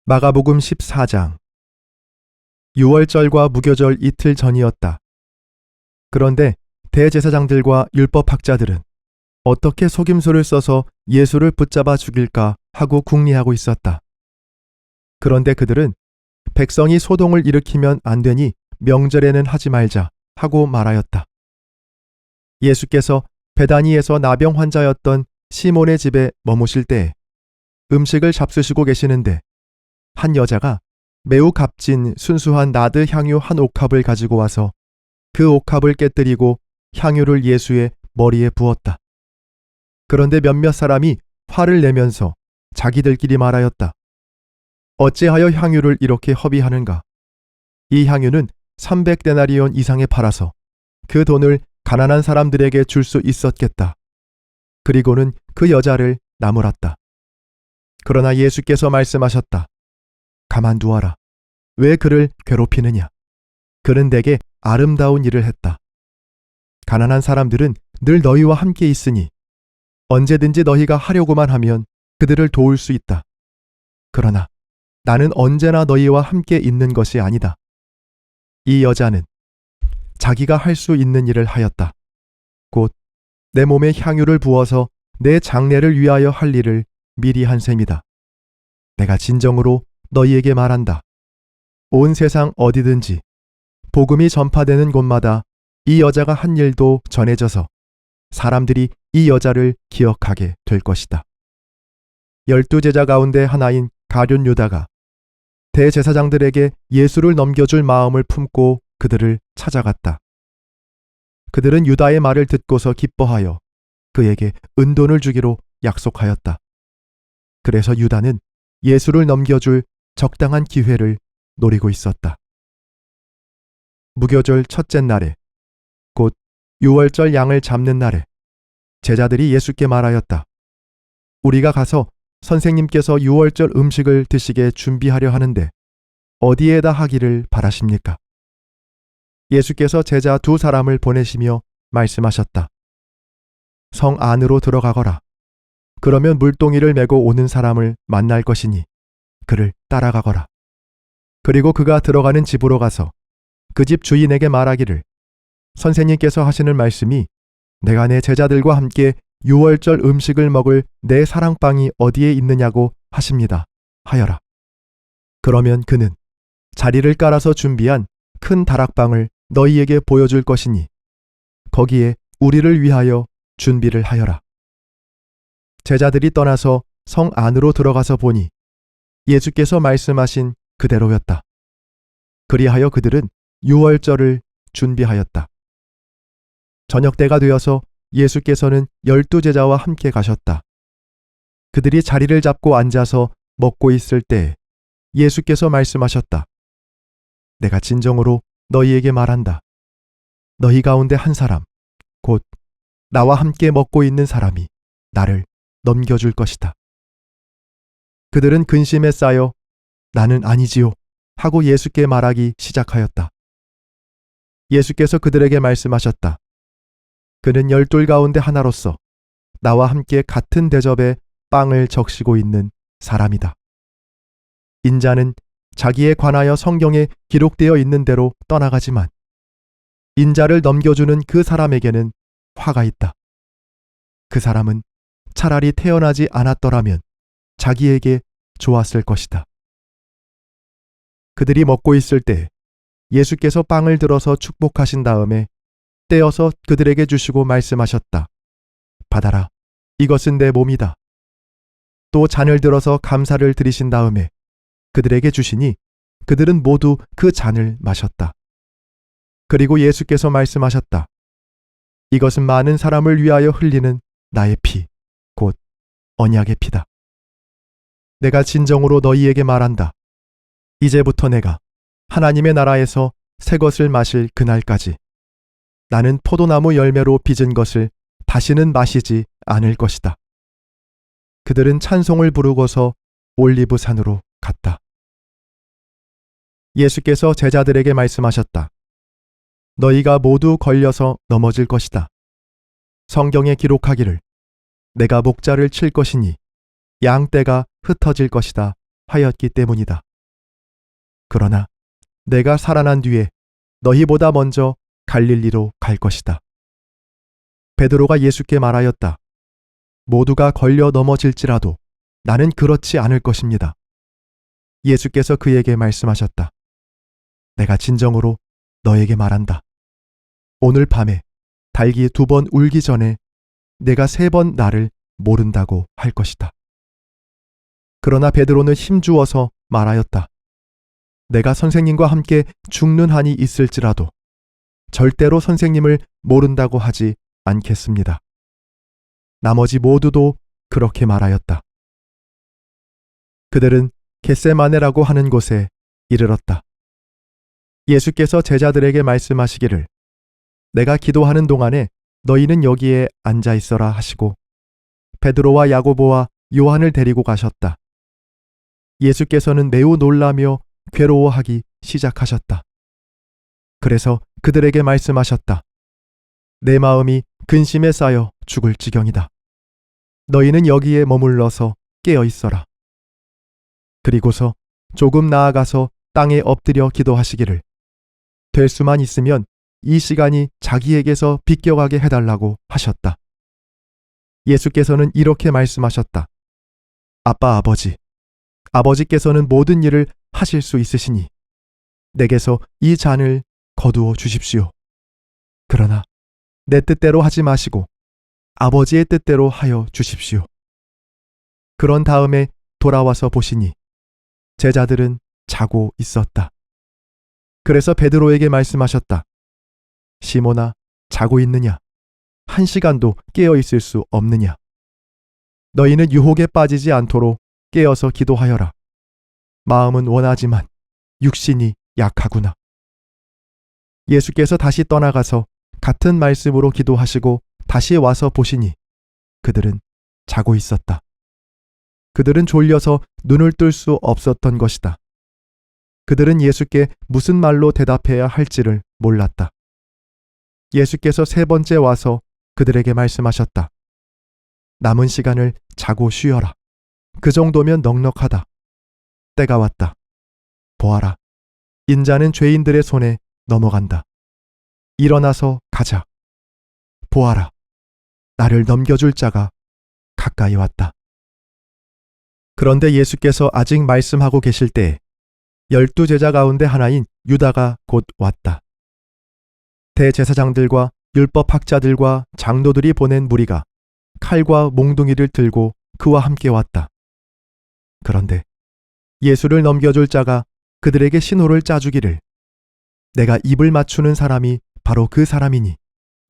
마가복음 14장. 유월절과 무교절 이틀 전이었다. 그런데 대제사장들과 율법학자들은 어떻게 속임수를 써서 예수를 붙잡아 죽일까 하고 궁리하고 있었다. 그런데 그들은 백성이 소동을 일으키면 안 되니 명절에는 하지 말자 하고 말하였다. 예수께서 베다니에서 나병 환자였던 시몬의 집에 머무실 때에 음식을 잡수시고 계시는데 한 여자가 매우 값진 순수한 나드 향유 한 옥합을 가지고 와서 그 옥합을 깨뜨리고 향유를 예수의 머리에 부었다. 그런데 몇몇 사람이 화를 내면서 자기들끼리 말하였다. 어찌하여 향유를 이렇게 허비하는가? 이 향유는 300데나리온 이상에 팔아서 그 돈을 가난한 사람들에게 줄 수 있었겠다. 그리고는 그 여자를 나무랐다. 그러나 예수께서 말씀하셨다. 가만두어라. 왜 그를 괴롭히느냐? 그는 내게 아름다운 일을 했다. 가난한 사람들은 늘 너희와 함께 있으니 언제든지 너희가 하려고만 하면 그들을 도울 수 있다. 그러나 나는 언제나 너희와 함께 있는 것이 아니다. 이 여자는 자기가 할 수 있는 일을 하였다. 곧 내 몸에 향유를 부어서 내 장례를 위하여 할 일을 미리 한 셈이다. 내가 진정으로 너희에게 말한다. 온 세상 어디든지 복음이 전파되는 곳마다 이 여자가 한 일도 전해져서 사람들이 이 여자를 기억하게 될 것이다. 12제자 가운데 하나인 가룟 유다가 대제사장들에게 예수를 넘겨줄 마음을 품고 그들을 찾아갔다. 그들은 유다의 말을 듣고서 기뻐하여 그에게 은돈을 주기로 약속하였다. 그래서 유다는 예수를 넘겨줄 적당한 기회를 노리고 있었다. 무교절 첫째 날에, 곧 유월절 양을 잡는 날에 제자들이 예수께 말하였다. 우리가 가서 선생님께서 유월절 음식을 드시게 준비하려 하는데 어디에다 하기를 바라십니까? 예수께서 제자 2사람을 보내시며 말씀하셨다. 성 안으로 들어가거라. 그러면 물동이를 메고 오는 사람을 만날 것이니 그를 따라가거라. 그리고 그가 들어가는 집으로 가서 그 집 주인에게 말하기를 선생님께서 하시는 말씀이 내가 내 제자들과 함께 유월절 음식을 먹을 내 사랑방이 어디에 있느냐고 하십니다. 하여라. 그러면 그는 자리를 깔아서 준비한 큰 다락방을 너희에게 보여줄 것이니 거기에 우리를 위하여 준비를 하여라. 제자들이 떠나서 성 안으로 들어가서 보니 예수께서 말씀하신 그대로였다. 그리하여 그들은 유월절을 준비하였다. 저녁때가 되어서 예수께서는 12제자와 함께 가셨다. 그들이 자리를 잡고 앉아서 먹고 있을 때 예수께서 말씀하셨다. 내가 진정으로 너희에게 말한다. 너희 가운데 한 사람, 곧 나와 함께 먹고 있는 사람이 나를 넘겨줄 것이다. 그들은 근심에 쌓여 나는 아니지요 하고 예수께 말하기 시작하였다. 예수께서 그들에게 말씀하셨다. 그는 12 가운데 하나로서 나와 함께 같은 대접에 빵을 적시고 있는 사람이다. 인자는 자기에 관하여 성경에 기록되어 있는 대로 떠나가지만 인자를 넘겨주는 그 사람에게는 화가 있다. 그 사람은 차라리 태어나지 않았더라면 자기에게 좋았을 것이다. 그들이 먹고 있을 때 예수께서 빵을 들어서 축복하신 다음에 떼어서 그들에게 주시고 말씀하셨다. 받아라. 이것은 내 몸이다. 또 잔을 들어서 감사를 드리신 다음에 그들에게 주시니 그들은 모두 그 잔을 마셨다. 그리고 예수께서 말씀하셨다. 이것은 많은 사람을 위하여 흘리는 나의 피, 곧 언약의 피다. 내가 진정으로 너희에게 말한다. 이제부터 내가 하나님의 나라에서 새 것을 마실 그날까지 나는 포도나무 열매로 빚은 것을 다시는 마시지 않을 것이다. 그들은 찬송을 부르고서 올리브산으로 갔다. 예수께서 제자들에게 말씀하셨다. 너희가 모두 걸려서 넘어질 것이다. 성경에 기록하기를 내가 목자를 칠 것이니 양떼가 흩어질 것이다 하였기 때문이다. 그러나 내가 살아난 뒤에 너희보다 먼저 갈릴리로 갈 것이다. 베드로가 예수께 말하였다. 모두가 걸려 넘어질지라도 나는 그렇지 않을 것입니다. 예수께서 그에게 말씀하셨다. 내가 진정으로 너에게 말한다. 오늘 밤에 닭이 2번 울기 전에 내가 3번 나를 모른다고 할 것이다. 그러나 베드로는 힘주어서 말하였다. 내가 선생님과 함께 죽는 한이 있을지라도 절대로 선생님을 모른다고 하지 않겠습니다. 나머지 모두도 그렇게 말하였다. 그들은 겟세마네라고 하는 곳에 이르렀다. 예수께서 제자들에게 말씀하시기를 내가 기도하는 동안에 너희는 여기에 앉아 있어라 하시고 베드로와 야고보와 요한을 데리고 가셨다. 예수께서는 매우 놀라며 괴로워하기 시작하셨다. 그래서 그들에게 말씀하셨다. 내 마음이 근심에 쌓여 죽을 지경이다. 너희는 여기에 머물러서 깨어 있어라. 그리고서 조금 나아가서 땅에 엎드려 기도하시기를 될 수만 있으면 이 시간이 자기에게서 비껴가게 해달라고 하셨다. 예수께서는 이렇게 말씀하셨다. 아빠 아버지, 아버지께서는 모든 일을 하실 수 있으시니 내게서 이 잔을 거두어 주십시오. 그러나 내 뜻대로 하지 마시고 아버지의 뜻대로 하여 주십시오. 그런 다음에 돌아와서 보시니 제자들은 자고 있었다. 그래서 베드로에게 말씀하셨다. 시몬아, 자고 있느냐? 1시간도 깨어 있을 수 없느냐? 너희는 유혹에 빠지지 않도록 깨어서 기도하여라. 마음은 원하지만 육신이 약하구나. 예수께서 다시 떠나가서 같은 말씀으로 기도하시고 다시 와서 보시니 그들은 자고 있었다. 그들은 졸려서 눈을 뜰 수 없었던 것이다. 그들은 예수께 무슨 말로 대답해야 할지를 몰랐다. 예수께서 3번째 와서 그들에게 말씀하셨다. 남은 시간을 자고 쉬어라. 그 정도면 넉넉하다. 때가 왔다. 보아라. 인자는 죄인들의 손에 넘어간다. 일어나서 가자. 보아라. 나를 넘겨줄 자가 가까이 왔다. 그런데 예수께서 아직 말씀하고 계실 때에 12제자 가운데 하나인 유다가 곧 왔다. 대제사장들과 율법학자들과 장로들이 보낸 무리가 칼과 몽둥이를 들고 그와 함께 왔다. 그런데 예수를 넘겨줄 자가 그들에게 신호를 짜주기를 내가 입을 맞추는 사람이 바로 그 사람이니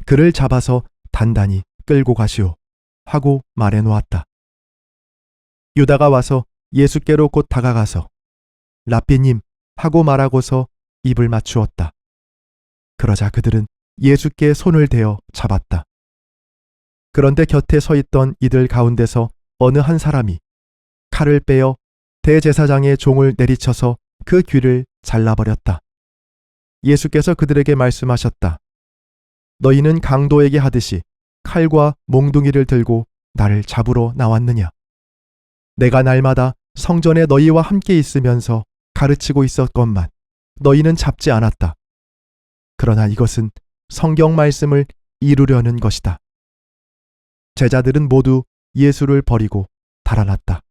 그를 잡아서 단단히 끌고 가시오 하고 말해 놓았다. 유다가 와서 예수께로 곧 다가가서 랍비님 하고 말하고서 입을 맞추었다. 그러자 그들은 예수께 손을 대어 잡았다. 그런데 곁에 서 있던 이들 가운데서 어느 한 사람이 칼을 빼어 대제사장의 종을 내리쳐서 그 귀를 잘라버렸다. 예수께서 그들에게 말씀하셨다. 너희는 강도에게 하듯이 칼과 몽둥이를 들고 나를 잡으러 나왔느냐? 내가 날마다 성전에 너희와 함께 있으면서 가르치고 있었건만 너희는 잡지 않았다. 그러나 이것은 성경 말씀을 이루려는 것이다. 제자들은 모두 예수를 버리고 달아났다.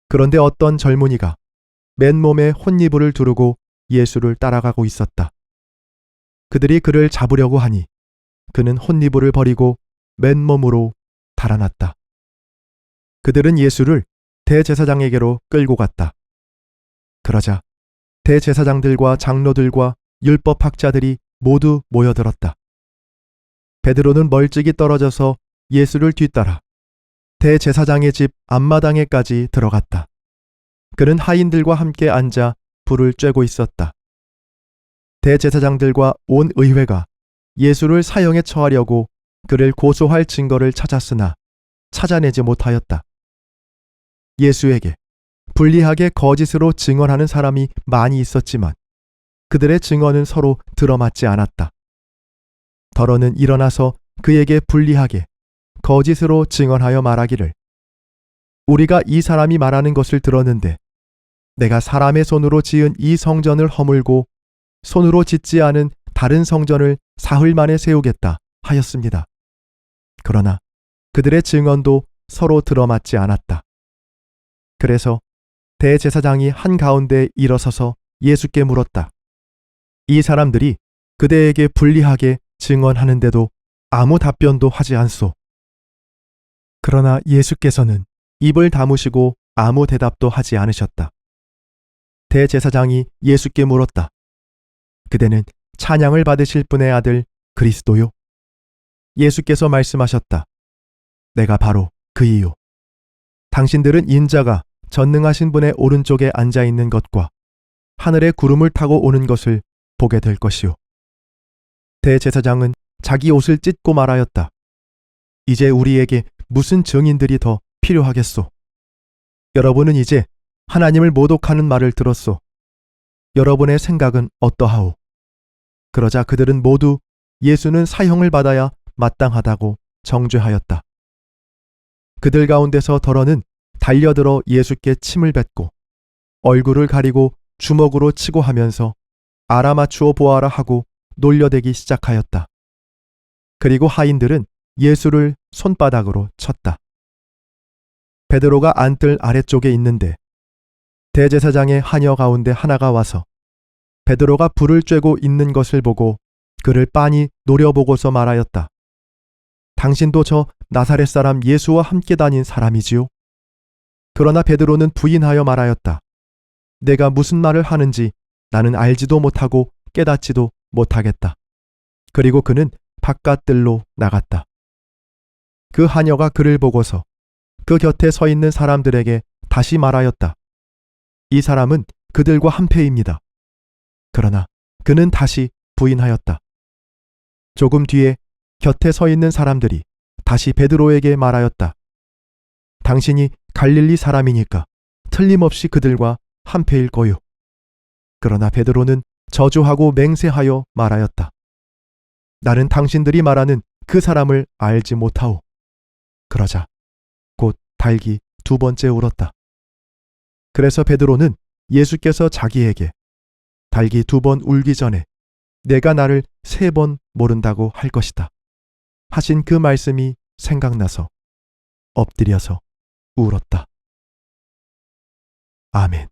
그런데 어떤 젊은이가 맨몸에 혼이불을 두르고 예수를 따라가고 있었다. 그들이 그를 잡으려고 하니 그는 혼이불을 버리고 맨몸으로 달아났다. 그들은 예수를 대제사장에게로 끌고 갔다. 그러자 대제사장들과 장로들과 율법학자들이 모두 모여들었다. 베드로는 멀찍이 떨어져서 예수를 뒤따라 대제사장의 집 앞마당에까지 들어갔다. 그는 하인들과 함께 앉아 불을 쬐고 있었다. 대제사장들과 온 의회가 예수를 사형에 처하려고 그를 고소할 증거를 찾았으나 찾아내지 못하였다. 예수에게 불리하게 거짓으로 증언하는 사람이 많이 있었지만 그들의 증언은 서로 들어맞지 않았다. 더러는 일어나서 그에게 불리하게 거짓으로 증언하여 말하기를 우리가 이 사람이 말하는 것을 들었는데 내가 사람의 손으로 지은 이 성전을 허물고 손으로 짓지 않은 다른 성전을 사흘 만에 세우겠다 하였습니다. 그러나 그들의 증언도 서로 들어맞지 않았다. 그래서 대제사장이 한가운데 일어서서 예수께 물었다. 이 사람들이 그대에게 불리하게 증언하는데도 아무 답변도 하지 않소. 그러나 예수께서는 입을 다무시고 아무 대답도 하지 않으셨다. 대제사장이 예수께 물었다. 그대는 찬양을 받으실 분의 아들 그리스도요? 예수께서 말씀하셨다. 내가 바로 그이요. 당신들은 인자가 전능하신 분의 오른쪽에 앉아 있는 것과 하늘의 구름을 타고 오는 것을 보게 될 것이요. 대제사장은 자기 옷을 찢고 말하였다. 이제 우리에게 무슨 증인들이 더 필요하겠소? 여러분은 이제 하나님을 모독하는 말을 들었소. 여러분의 생각은 어떠하오? 그러자 그들은 모두 예수는 사형을 받아야 마땅하다고 정죄하였다. 그들 가운데서 더러는 달려들어 예수께 침을 뱉고 얼굴을 가리고 주먹으로 치고 하면서 알아맞추어 보아라 하고 놀려대기 시작하였다. 그리고 하인들은 예수를 손바닥으로 쳤다. 베드로가 안뜰 아래쪽에 있는데 대제사장의 하녀 가운데 하나가 와서 베드로가 불을 쬐고 있는 것을 보고 그를 빤히 노려보고서 말하였다. 당신도 저 나사렛 사람 예수와 함께 다닌 사람이지요? 그러나 베드로는 부인하여 말하였다. 내가 무슨 말을 하는지 나는 알지도 못하고 깨닫지도 못하겠다. 그리고 그는 바깥들로 나갔다. 그 하녀가 그를 보고서 그 곁에 서 있는 사람들에게 다시 말하였다. 이 사람은 그들과 한패입니다. 그러나 그는 다시 부인하였다. 조금 뒤에 곁에 서 있는 사람들이 다시 베드로에게 말하였다. 당신이 갈릴리 사람이니까 틀림없이 그들과 한패일 거요. 그러나 베드로는 저주하고 맹세하여 말하였다. 나는 당신들이 말하는 그 사람을 알지 못하오. 그러자 곧 닭이 두 번째 울었다. 그래서 베드로는 예수께서 자기에게 닭이 두 번 울기 전에 내가 나를 세 번 모른다고 할 것이다 하신 그 말씀이 생각나서 엎드려서 울었다. 아멘.